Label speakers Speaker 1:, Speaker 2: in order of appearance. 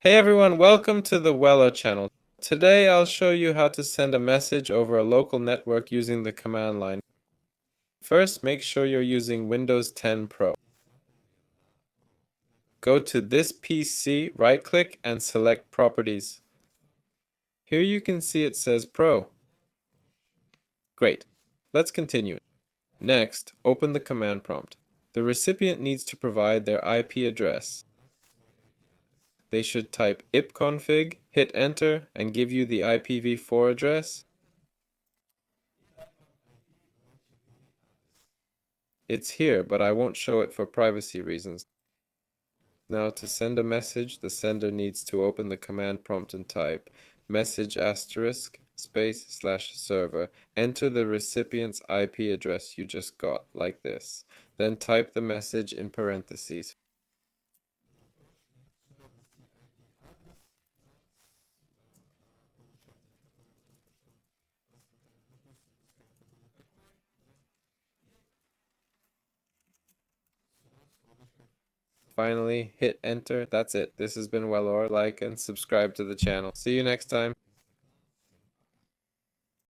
Speaker 1: Hey everyone, welcome to the Weller channel. Today I'll show you how to send a message over a local network using the command line. First, make sure you're using Windows 10 Pro. Go to this PC, right-click, and select Properties. Here you can see it says Pro. Great. Let's continue. Next, open the command prompt. The recipient needs to provide their IP address. They should type ipconfig, hit enter, and give you the IPv4 address. It's here, but I won't show it for privacy reasons. Now, to send a message, the sender needs to open the command prompt and type message asterisk space slash server. Enter the recipient's IP address you just got, like this. Then type the message in parentheses. Finally, hit enter. That's it. This has been Wellor. Like and subscribe to the channel. See you next time.